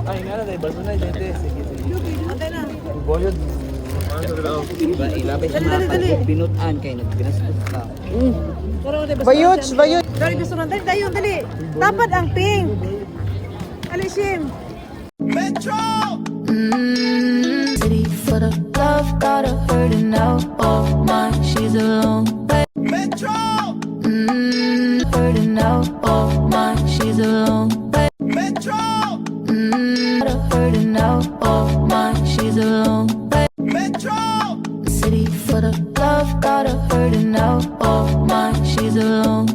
Ay, nga na, baso na, dito. Sige, sige. Okay na. Boyod. Diba, ilabay sa mga pagpinutan kayo, nagpinastos ka. Bayot. Dali, gusto na. Dali, dali. Dapat ang pink. Alisim. City for the love, got her hurting now. Oh my, she's alone. Metro. Hurting now. Oh my, she's alone. Metro. Got her hurting now. Oh my, she's alone. Metro. City for the love, got her hurting now. Oh my, she's alone.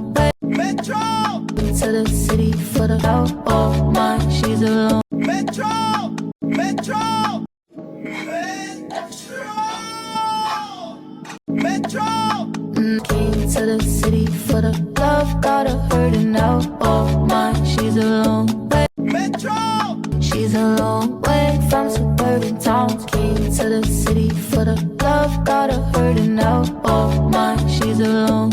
Metro. To the city for the love. Oh my, she's alone. Metro. Metro. Metro. Came to the city for the love, got her hurting now. Oh my, she's alone. Metro. She's a long way from suburban towns. Came to the city for the love, got her hurting now. Oh my, she's alone.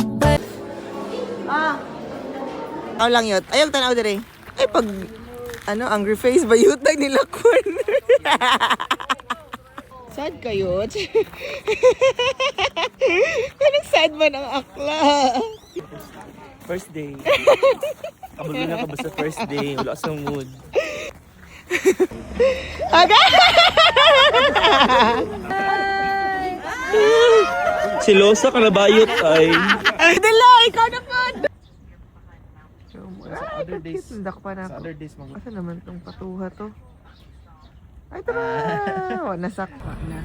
Aw lang yun. Ayaw tanaw dire. Ay, pag, angry face ba yun? Nilakwan. Sad kayo? Anong sad man ang akla? First day. Kabalo na ka ba sa first day? Wala sa mood. Silosa ka na bayot ay. Ay, dala! Ikaw na po! Sa other days. Sundak pa na Sa ako. other days, mag- Asa naman tong patuha to? Ay, tara! Nasakpa na.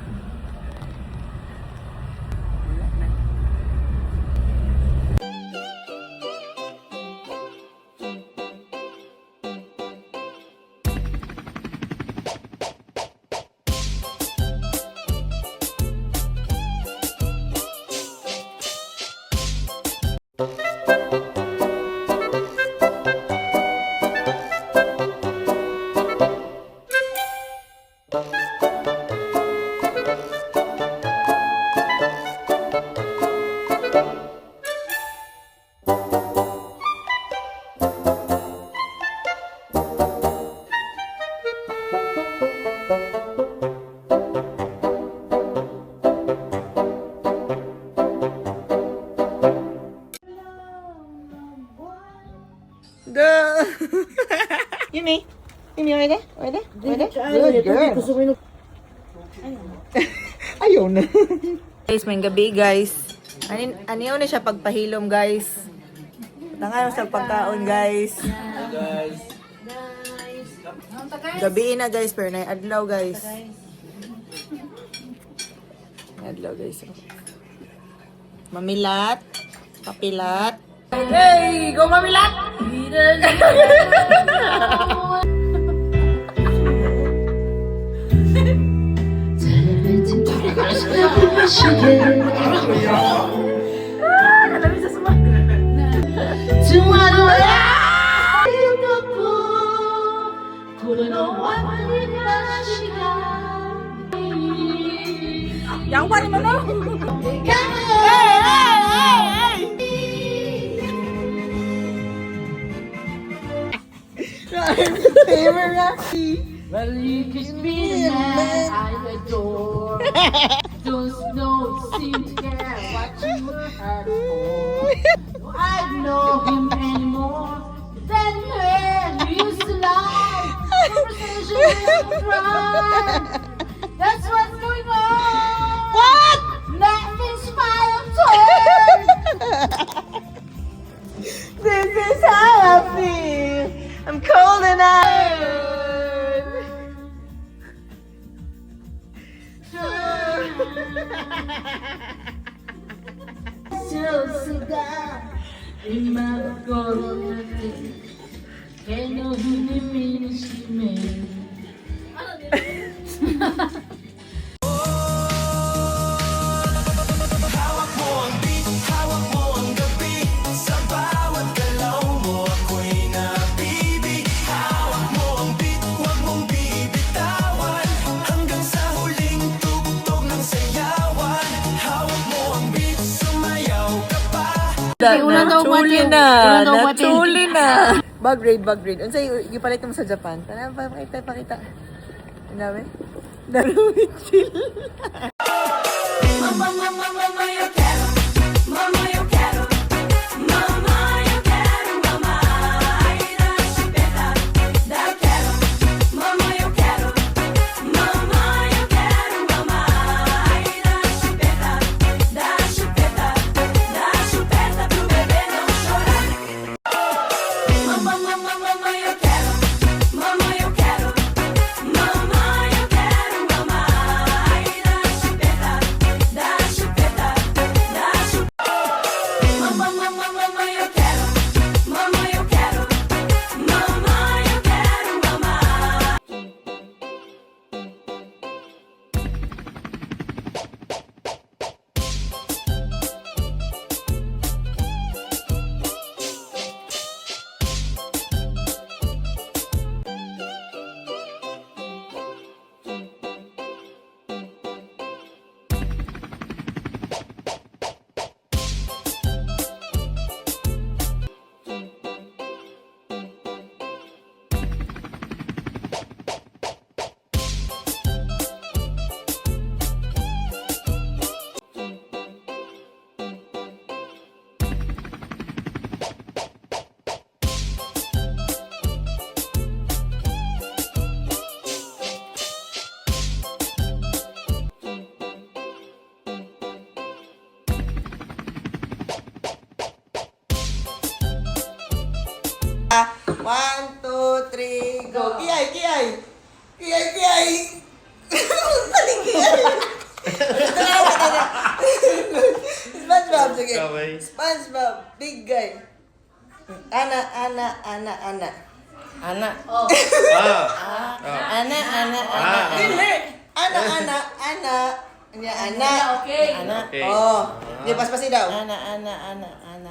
Yumi, pwede? Good girl. Ayaw na. Guys, may gabi guys. Aniyaw na siya pagpahilom guys. Tangan sa pagkaon guys. Gabi na guys, pero na adlaw guys. Adlaw guys. Mamilat. Papilat. Hey! Go mamilat! Yang pa naman no? Well, you could be the man I adore. Don't seem to care what you had for. I don't know him anymore. Then when we used to lie, conversation with pride. That's what's going on. What? Nothing's my turn. This is how I feel. I'm cold and iron. Still sit down in my golden day. Can't know who you mean she made. Natuli na. Bag raid. Unsay gipalit mo sa Japan? Tara, pakita. Inawe? Darumi chill. One, two, three, go. Kiyay! Paling kiyay! SpongeBob, sige. SpongeBob, big guy. Ana. Ana. Dili. Ana. Nya ana. Okay. Ana. Okay. Oh. Di pas-pasi daw. Ana.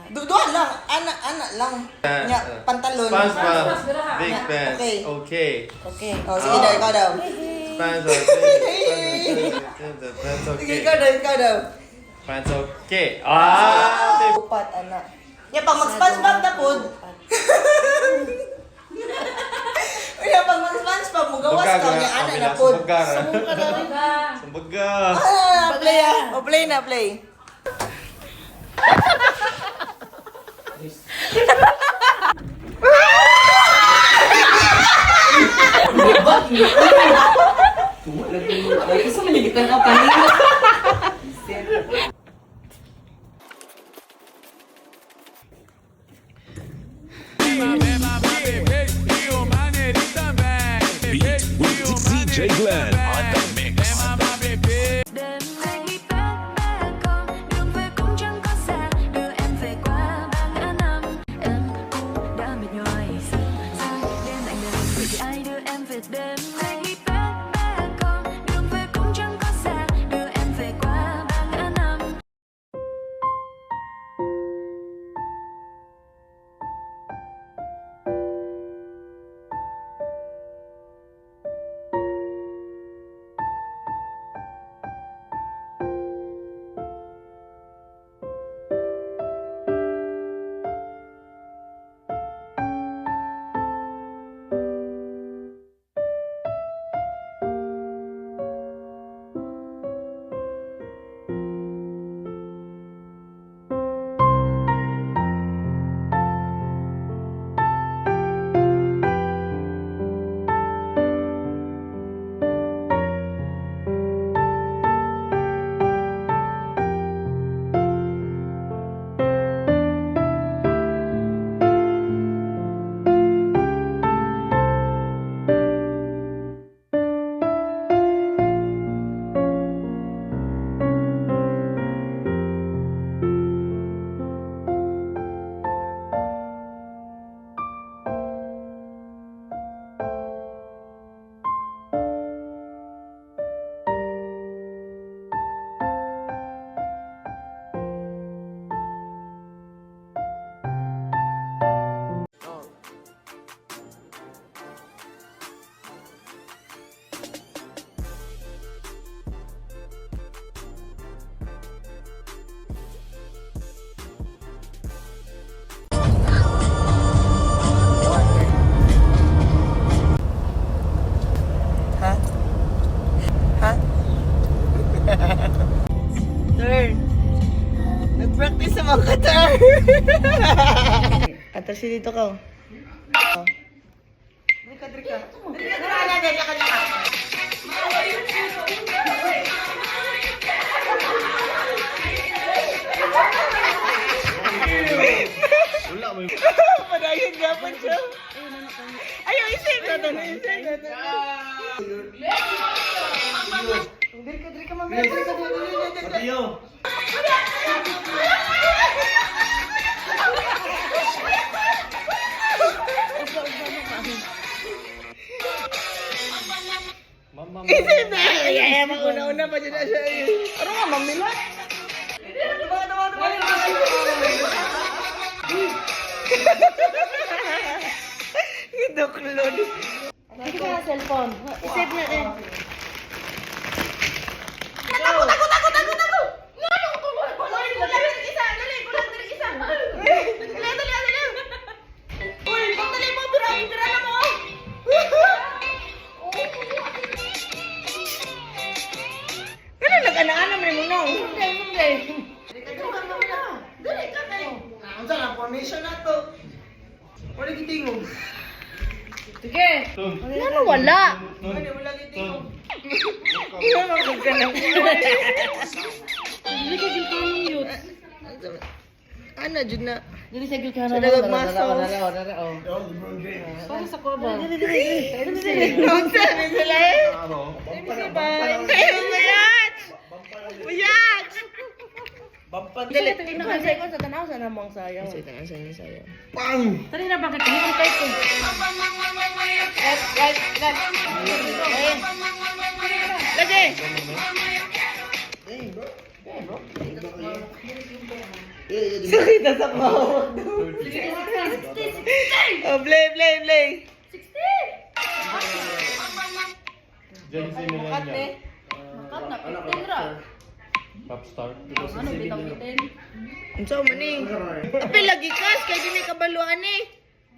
Dua lang. Ana lang. Nya pantalon. SpongeBob, Big Yeah, Pants, okay. okay. Okay. Oh, sige daw, ikaw daw. SpongeBob, Pants Sige, okay. ikaw daw. Pants okay. Ah! Upat, ana. Nya pag mag-SpongeBob na pod. Kaya pag mag-SpongeBob mo gawas ka nya ana na pod. Sumbaga. Play ah. O play na, play. Gusto mo ligitan ka pa niya. DJ Glenn on the mix. Đêm nay bé con đường về cũng chẳng có xa, đưa em về qua 3 ngã năm. Em cũng đã mệt nhoài sương rơi đêm lạnh đời, vậy thì ai đưa em về đêm nay bé con đường về cũng chẳng có xa, đưa em về qua 3 ngã năm. Atas dito ka. Drika. Drika. Padayon dapat siya. Ayaw, isip na to. Drika, mamaya. Matiyo! Isip na! Kaya mauna-una pa dyan na siya. Ano nga, mamilat? Doklod. Hindi ka na cellphone. Isip niya eh. Ano nag-ana-ana mo rin mo? Ano wala? Hindi ka gilkan ng youth. Ano, Jud na. Dili sa gilkan Sa ng nagagmaso. Para sa kuba. Nonsa, may sila eh. Mayat! Mayat! Dali. Nakasay ko sa tanaw sa namang sayaw. Sayo. Tari na bakit hindi kay ko. Lagi! Sakit na sa mawag. Oh, play. Diyan si Milan niya. Kat na pitira. Popstar. Ano bitaw-bitin? Unsa man ni? Apil lagi kas kay dinay kabaluan ni.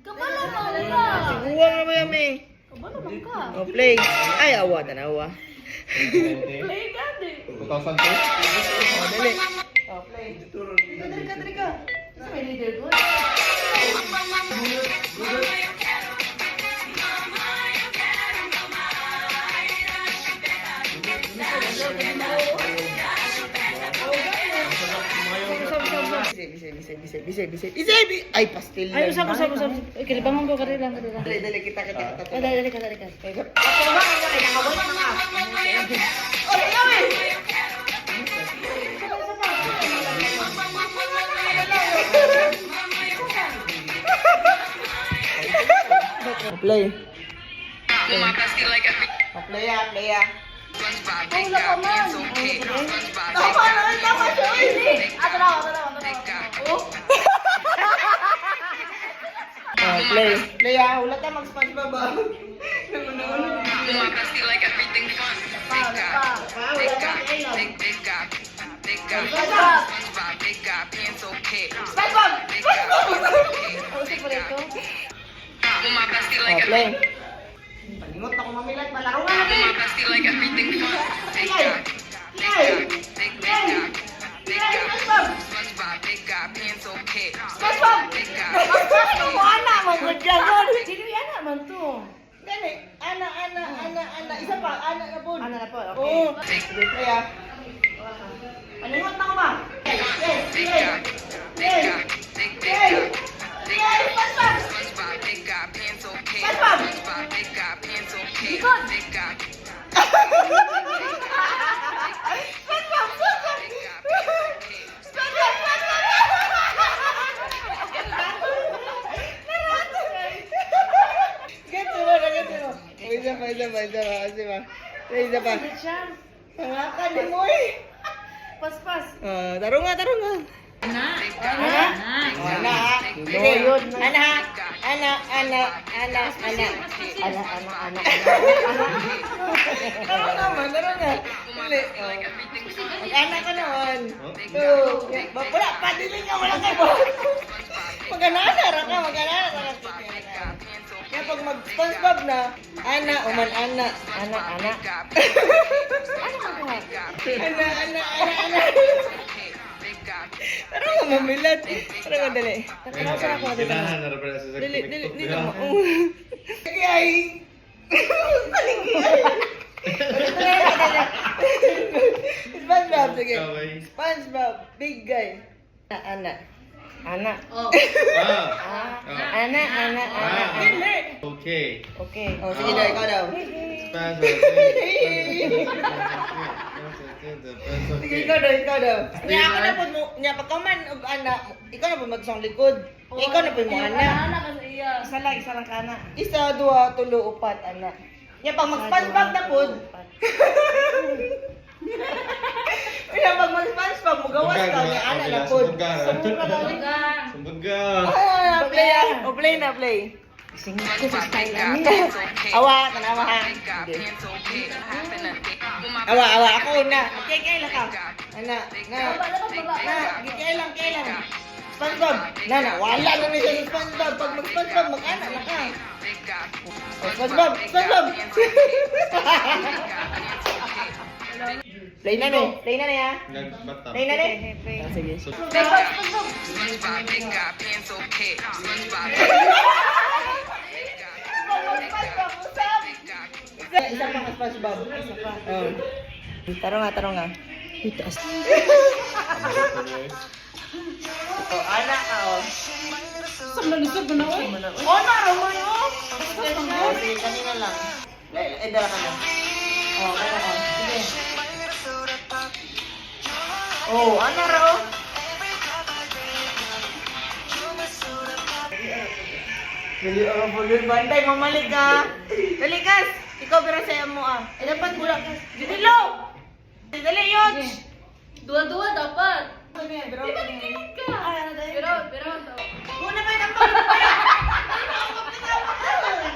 Kabalo man ka. Uwang na ba yami? Kabalo man ka. Oh, play. Ay, awa tanawa. Play ka din. 2002? Oh, dali. Trika. Sa may leader ko. Bisay. Ay, pastil. Ay, usap. Kilibangan ko kari lang. Dali, kita. Dali ka. Ako ba ang nakawal na mga? Oy, yawi! Play. Play ya. Wala pa man. Tama siya. Ato na. Play. Play ya. Wala tayo mag-SpongeBob ba? Play. Palingot ako mamilat. Malaro nga natin. Sino yan naman to? Dali. Ana. Isa pa. Ana na po. Ano na po? Oo. Sige, play ah. Palingot na ko ba? Isa pa. Siya. Hangakan din mo eh. Paspas. Taro nga. Ana. Taro nga. Dali. Mag-anak ka naman. Wala, padiling ka, wala kayo. Mag-anak ka. Kaya pag mag-SpongeBob na, ana. Ana. Tara nga, mamilat. Tara nga, dali. Tara ako. Kinahan na rin sa Dali, naman. Ay! SpongeBob, sige. SpongeBob, big guy. Ana. Ana. Ana. Okay. Okay. Oh, sige daw, ikaw daw. Sige, ikaw daw. Nya, ako na po mo, nya, pagkaman, ana, ikaw na po magsang likod. Ikaw na po mo, ana. Isa lang ka, ana. Isa, dua, tulo, upat, ana. Nya, pag mag-SpongeBob na po. Kaya pag mag-SpongeBob, magawas ka, nya, ana na po. Sumbag ka. Play. Singin ko sa style ani. Awa, tanawa ha. Awa, ako na. Kaya lang ka. Ana, kaya lang. SpongeBob. Wala na siya sa SpongeBob. Pag mag-SpongeBob, mag-ana na ka. SpongeBob. Play na ya. Nagbatam. Play na. Sige. Isa pa ka SpongeBob. Taro nga. Itaas. Anak ka, oh. Sa manisod mo na oy. Naro mo yun. Sige, kanina lang. Dala ka na. Sige. Ano raw? Dali ako po yun. Bantay, mamalik ka. Dali, Kas. Ikaw, pero sa'yo mo, ah. Dapat mula, Kas. Dilo! Dali, yun! Dua-dua dapat. Pero, Pero Una ba yung pagpapaya?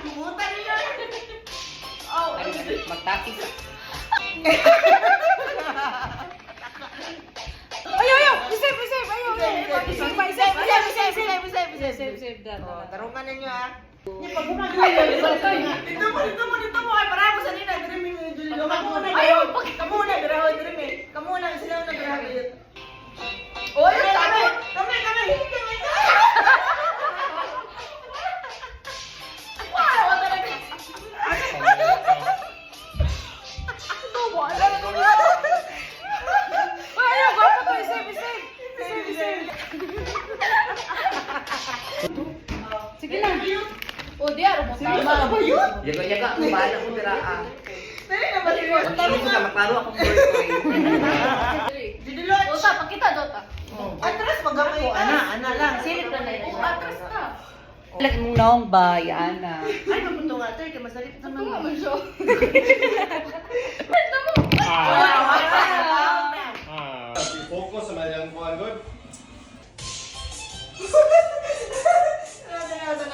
Kumutan niyo. Magtapik ka. Ayaw! Isip! Isip that. Tarungan na nyo, ah. Dito mo. Ay, para mo sa nina. Ayaw! Kamuna, birahoy, dirimi. Kamuna, sila na birahoy. Oh, yun, kami! sige lang. O diya, mo tama. Yaga, kumala ko dira. Dali na, balik mo. Hindi ko na maklaro akong boyfriend. Dota, pakita dota. Atras, magamay ka. Ana lang. Silip na lang. Atras ka. Lagi mong naong ba, Yana? Ay, mabuto nga, Ter. Kaya masalit Ito naman. nga man siya. Focus sa malang buwan, good.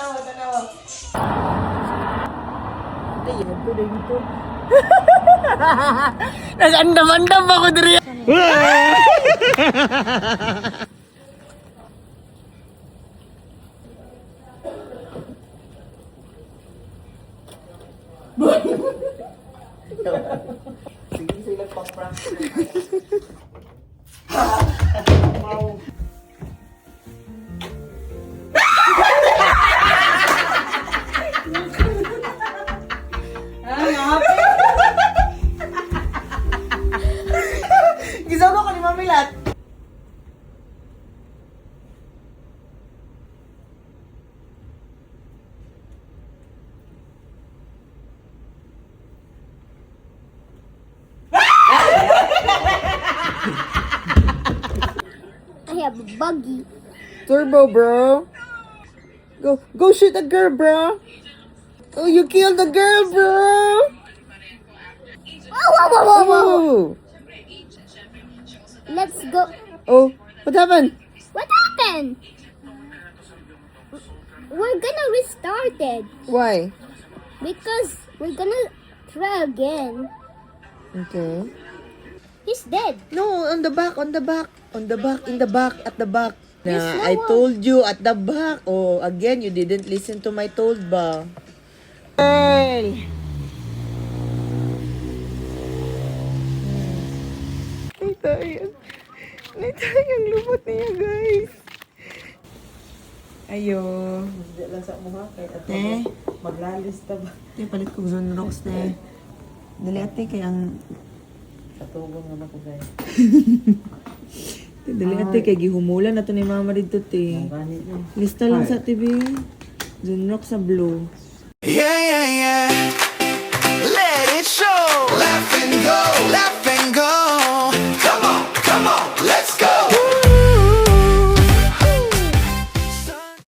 Tanawa. Nag-andam-andam ako diri. Sige, sila pang-prank. Gisaw ko ni Mamilat. I have a buggy. Turbo, bro. Go shoot the girl, bro. Oh, you killed the girl, bro. Whoa. Let's go. Oh, what happened? What happened? We're gonna restart it Why? because we're gonna try again. Okay. He's dead. No, on the back, at the back. Yes, Nah, no I one. told you at the back. Oh, again, you didn't listen to my told ba? Girl. Ay, tayo. Ito yung lubot niya, guys. Ayo. Te. Maglalis ta ba? Te, palit ko zone rocks, te. Dali ate, kaya ang... Katubong naman ko guys. Te, dali ate, kaya gihumulan na to ni mama dito, te. Ganit yun. Lista lang sa TV. Zone rock sa blue. Yeah, yeah, yeah. Let it show. Laugh and go. Laugh and go.